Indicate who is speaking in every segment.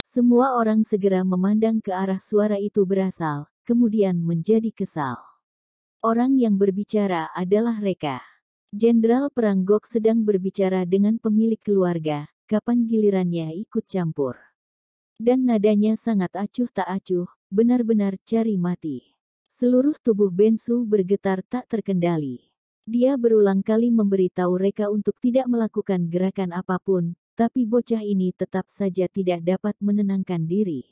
Speaker 1: Semua orang segera memandang ke arah suara itu berasal, kemudian menjadi kesal. Orang yang berbicara adalah Reka. Jenderal Perang Gok sedang berbicara dengan pemilik keluarga, kapan gilirannya ikut campur. Dan nadanya sangat acuh tak acuh, benar-benar cari mati. Seluruh tubuh Bensu bergetar tak terkendali. Dia berulang kali memberitahu Reka untuk tidak melakukan gerakan apapun, tapi bocah ini tetap saja tidak dapat menenangkan diri.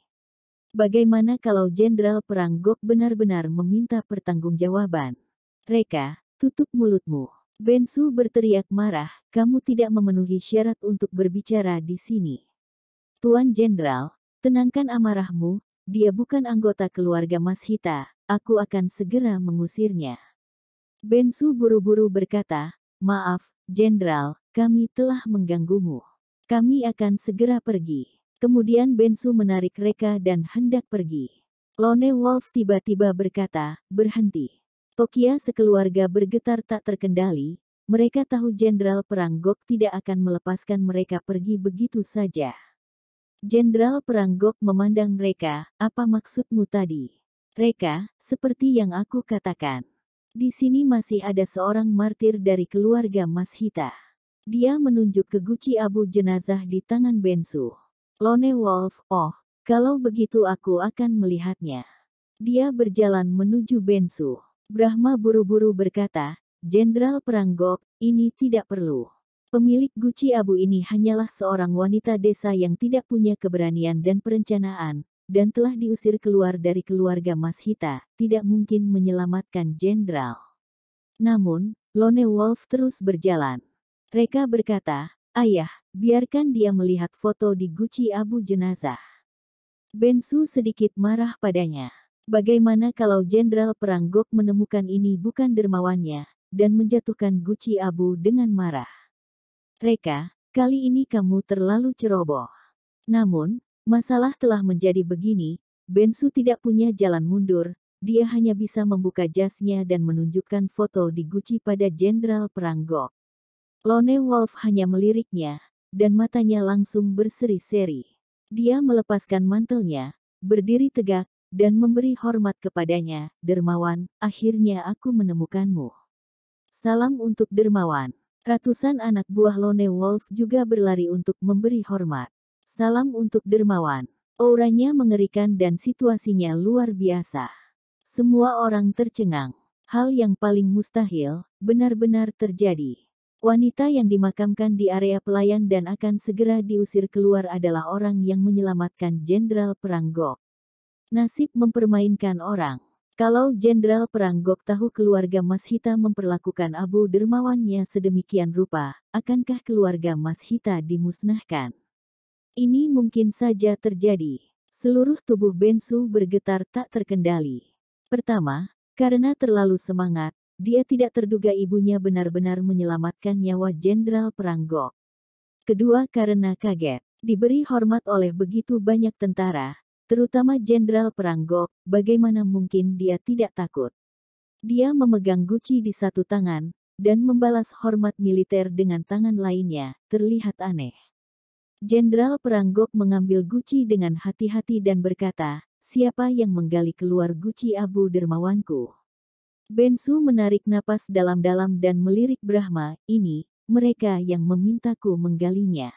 Speaker 1: Bagaimana kalau Jenderal Perang Gok benar-benar meminta pertanggungjawaban? Reka, tutup mulutmu. Bensu berteriak marah, kamu tidak memenuhi syarat untuk berbicara di sini. Tuan Jenderal, tenangkan amarahmu, dia bukan anggota keluarga Mas Hita, aku akan segera mengusirnya. Bensu buru-buru berkata, maaf, Jenderal, kami telah mengganggumu. Kami akan segera pergi. Kemudian Bensu menarik Reka dan hendak pergi. Lone Wolf tiba-tiba berkata, berhenti. Tokia sekeluarga bergetar tak terkendali, mereka tahu Jenderal Perang Gok tidak akan melepaskan mereka pergi begitu saja. Jenderal Perang Gok memandang Reka, apa maksudmu tadi? Reka, seperti yang aku katakan. Di sini masih ada seorang martir dari keluarga Mas Hita. Dia menunjuk ke guci abu jenazah di tangan Bensu. Lone Wolf, oh, kalau begitu aku akan melihatnya. Dia berjalan menuju Bensu. Brahma buru-buru berkata, Jenderal Perang Gok, ini tidak perlu. Pemilik guci abu ini hanyalah seorang wanita desa yang tidak punya keberanian dan perencanaan, dan telah diusir keluar dari keluarga Mas Hita, tidak mungkin menyelamatkan Jenderal. Namun, Lone Wolf terus berjalan. Reka berkata, ayah, biarkan dia melihat foto di guci abu jenazah. Bensu sedikit marah padanya. Bagaimana kalau Jenderal Perang Gok menemukan ini bukan dermawannya, dan menjatuhkan guci abu dengan marah. Reka, kali ini kamu terlalu ceroboh. Namun, masalah telah menjadi begini, Bensu tidak punya jalan mundur, dia hanya bisa membuka jasnya dan menunjukkan foto di guci pada Jenderal Perang Gok. Lone Wolf hanya meliriknya, dan matanya langsung berseri-seri. Dia melepaskan mantelnya, berdiri tegak, dan memberi hormat kepadanya, Dermawan, akhirnya aku menemukanmu. Salam untuk Dermawan. Ratusan anak buah Lone Wolf juga berlari untuk memberi hormat. Salam untuk Dermawan. Auranya mengerikan dan situasinya luar biasa. Semua orang tercengang. Hal yang paling mustahil, benar-benar terjadi. Wanita yang dimakamkan di area pelayan dan akan segera diusir keluar adalah orang yang menyelamatkan Jenderal Perang Gok. Nasib mempermainkan orang. Kalau Jenderal Perang Gok tahu keluarga Mas Hita memperlakukan Abu dermawannya sedemikian rupa, akankah keluarga Mas Hita dimusnahkan? Ini mungkin saja terjadi. Seluruh tubuh Bensu bergetar tak terkendali. Pertama, karena terlalu semangat, dia tidak terduga ibunya benar-benar menyelamatkan nyawa Jenderal Perang Gok. Kedua, karena kaget. Diberi hormat oleh begitu banyak tentara, terutama Jenderal Perang Gok, bagaimana mungkin dia tidak takut? Dia memegang guci di satu tangan, dan membalas hormat militer dengan tangan lainnya, terlihat aneh. Jenderal Perang Gok mengambil guci dengan hati-hati dan berkata, siapa yang menggali keluar guci abu dermawanku? Bensu menarik napas dalam-dalam dan melirik Brahma, ini, mereka yang memintaku menggalinya.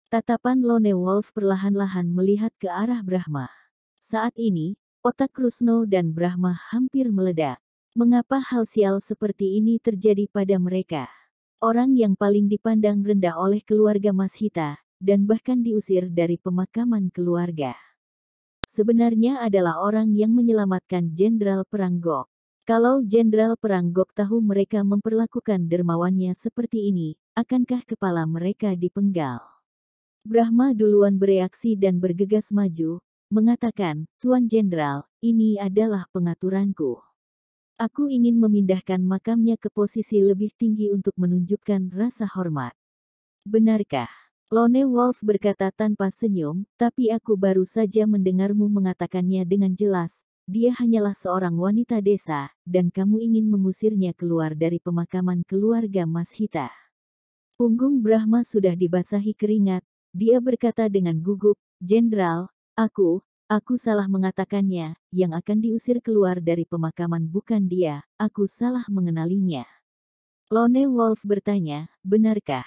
Speaker 1: Tatapan Lone Wolf perlahan-lahan melihat ke arah Brahma. Saat ini, otak Krusno dan Brahma hampir meledak. Mengapa hal sial seperti ini terjadi pada mereka? Orang yang paling dipandang rendah oleh keluarga Mas Hita, dan bahkan diusir dari pemakaman keluarga. Sebenarnya adalah orang yang menyelamatkan Jenderal Perang Gok. Kalau Jenderal Perang Gok tahu mereka memperlakukan dermawannya seperti ini, akankah kepala mereka dipenggal? Brahma duluan bereaksi dan bergegas maju, mengatakan, Tuan Jenderal, ini adalah pengaturanku. Aku ingin memindahkan makamnya ke posisi lebih tinggi untuk menunjukkan rasa hormat. Benarkah? Lone Wolf berkata tanpa senyum, tapi aku baru saja mendengarmu mengatakannya dengan jelas. Dia hanyalah seorang wanita desa, dan kamu ingin mengusirnya keluar dari pemakaman keluarga Mas Hita. Punggung Brahma sudah dibasahi keringat, dia berkata dengan gugup, Jenderal, aku salah mengatakannya, yang akan diusir keluar dari pemakaman bukan dia, aku salah mengenalinya. Lone Wolf bertanya, benarkah?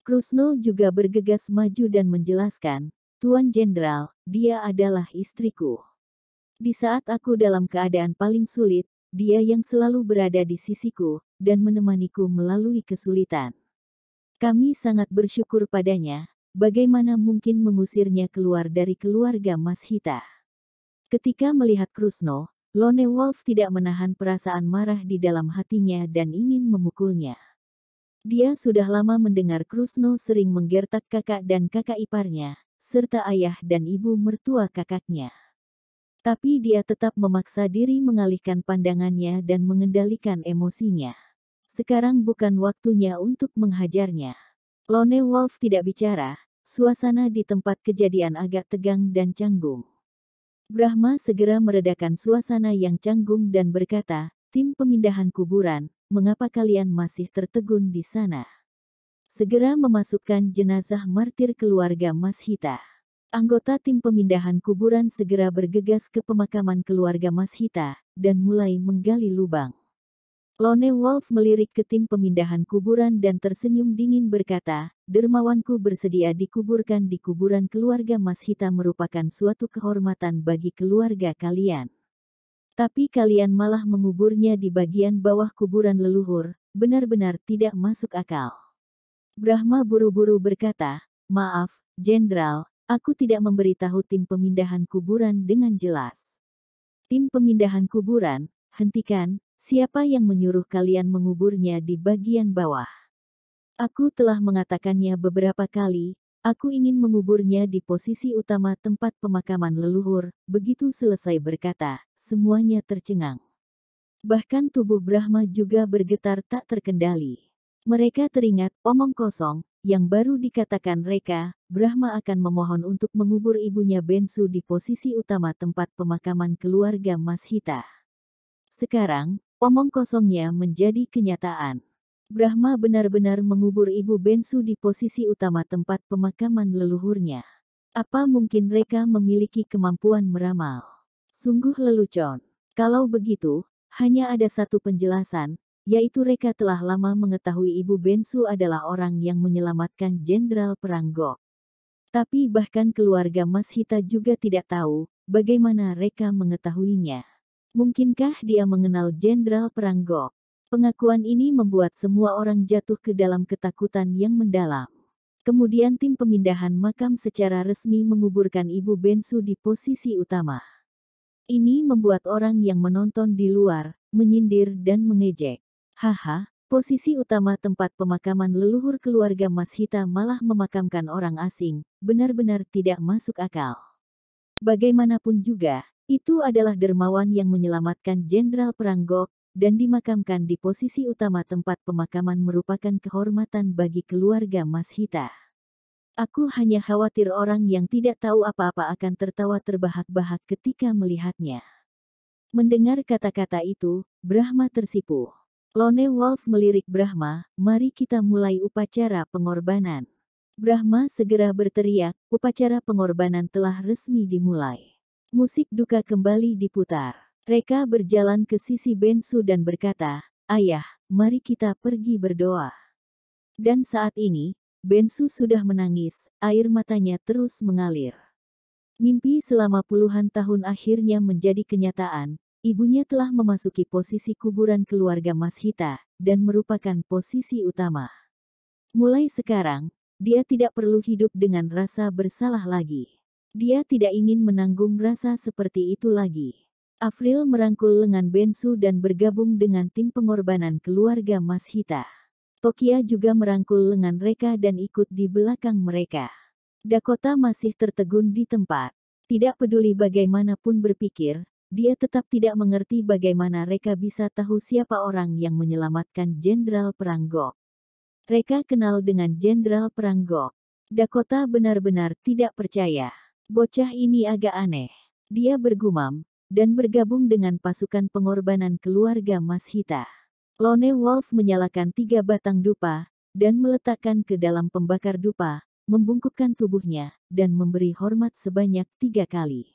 Speaker 1: Krusno juga bergegas maju dan menjelaskan, Tuan Jenderal, dia adalah istriku. Di saat aku dalam keadaan paling sulit, dia yang selalu berada di sisiku, dan menemaniku melalui kesulitan. Kami sangat bersyukur padanya, bagaimana mungkin mengusirnya keluar dari keluarga Mas Hita. Ketika melihat Krusno, Lone Wolf tidak menahan perasaan marah di dalam hatinya dan ingin memukulnya. Dia sudah lama mendengar Krusno sering menggertak kakak dan kakak iparnya, serta ayah dan ibu mertua kakaknya. Tapi dia tetap memaksa diri mengalihkan pandangannya dan mengendalikan emosinya. Sekarang bukan waktunya untuk menghajarnya. Lone Wolf tidak bicara, suasana di tempat kejadian agak tegang dan canggung. Brahma segera meredakan suasana yang canggung dan berkata, tim pemindahan kuburan, mengapa kalian masih tertegun di sana? Segera memasukkan jenazah martir keluarga Mas Hita. Anggota tim pemindahan kuburan segera bergegas ke pemakaman keluarga Mas Hita, dan mulai menggali lubang. Lone Wolf melirik ke tim pemindahan kuburan dan tersenyum dingin berkata, dermawanku bersedia dikuburkan di kuburan keluarga Mas Hita merupakan suatu kehormatan bagi keluarga kalian. Tapi kalian malah menguburnya di bagian bawah kuburan leluhur, benar-benar tidak masuk akal. Brahma buru-buru berkata, maaf, Jenderal, aku tidak memberitahu tim pemindahan kuburan dengan jelas. Tim pemindahan kuburan, hentikan, siapa yang menyuruh kalian menguburnya di bagian bawah? Aku telah mengatakannya beberapa kali, aku ingin menguburnya di posisi utama tempat pemakaman leluhur. Begitu selesai berkata, semuanya tercengang. Bahkan tubuh Brahma juga bergetar tak terkendali. Mereka teringat omong kosong, yang baru dikatakan Reka, Brahma akan memohon untuk mengubur ibunya Bensu di posisi utama tempat pemakaman keluarga Mas Hita. Sekarang, omong kosongnya menjadi kenyataan. Brahma benar-benar mengubur ibu Bensu di posisi utama tempat pemakaman leluhurnya. Apa mungkin Reka memiliki kemampuan meramal? Sungguh lelucon. Kalau begitu, hanya ada satu penjelasan, yaitu Reka telah lama mengetahui ibu Bensu adalah orang yang menyelamatkan Jenderal Perang Gok. Tapi bahkan keluarga Mas Hita juga tidak tahu, bagaimana Reka mengetahuinya. Mungkinkah dia mengenal Jenderal Perang Gok? Pengakuan ini membuat semua orang jatuh ke dalam ketakutan yang mendalam. Kemudian tim pemindahan makam secara resmi menguburkan ibu Bensu di posisi utama. Ini membuat orang yang menonton di luar, menyindir dan mengejek. Haha, posisi utama tempat pemakaman leluhur keluarga Mas Hita malah memakamkan orang asing, benar-benar tidak masuk akal. Bagaimanapun juga, itu adalah dermawan yang menyelamatkan Jenderal Perang Gok, dan dimakamkan di posisi utama tempat pemakaman merupakan kehormatan bagi keluarga Mas Hita. Aku hanya khawatir orang yang tidak tahu apa-apa akan tertawa terbahak-bahak ketika melihatnya. Mendengar kata-kata itu, Brahma tersipu. Lone Wolf melirik Brahma, mari kita mulai upacara pengorbanan. Brahma segera berteriak, upacara pengorbanan telah resmi dimulai. Musik duka kembali diputar. Reka berjalan ke sisi Bensu dan berkata, ayah, mari kita pergi berdoa. Dan saat ini, Bensu sudah menangis, air matanya terus mengalir. Mimpi selama puluhan tahun akhirnya menjadi kenyataan, ibunya telah memasuki posisi kuburan keluarga Mas Hita, dan merupakan posisi utama. Mulai sekarang, dia tidak perlu hidup dengan rasa bersalah lagi. Dia tidak ingin menanggung rasa seperti itu lagi. Afril merangkul lengan Bensu dan bergabung dengan tim pengorbanan keluarga Mas Hita. Tokia juga merangkul lengan Reka dan ikut di belakang mereka. Dakota masih tertegun di tempat. Tidak peduli bagaimanapun berpikir, dia tetap tidak mengerti bagaimana Reka bisa tahu siapa orang yang menyelamatkan Jenderal Perang Gok. Reka kenal dengan Jenderal Perang Gok. Dakota benar-benar tidak percaya. Bocah ini agak aneh. Dia bergumam, dan bergabung dengan pasukan pengorbanan keluarga Mas Hita. Lone Wolf menyalakan 3 batang dupa, dan meletakkan ke dalam pembakar dupa, membungkukkan tubuhnya, dan memberi hormat sebanyak 3 kali.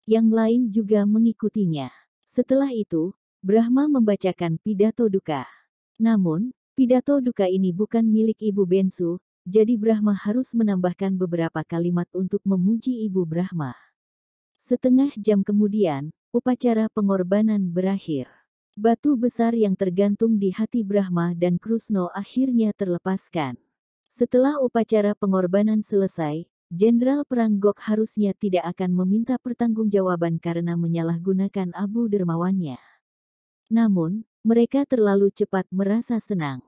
Speaker 1: Yang lain juga mengikutinya. Setelah itu, Brahma membacakan pidato duka. Namun, pidato duka ini bukan milik Ibu Bensu, jadi Brahma harus menambahkan beberapa kalimat untuk memuji Ibu Brahma. Setengah jam kemudian, upacara pengorbanan berakhir. Batu besar yang tergantung di hati Brahma dan Krusno akhirnya terlepaskan. Setelah upacara pengorbanan selesai, Jenderal Perang Gok harusnya tidak akan meminta pertanggungjawaban karena menyalahgunakan abu dermawannya. Namun, mereka terlalu cepat merasa senang.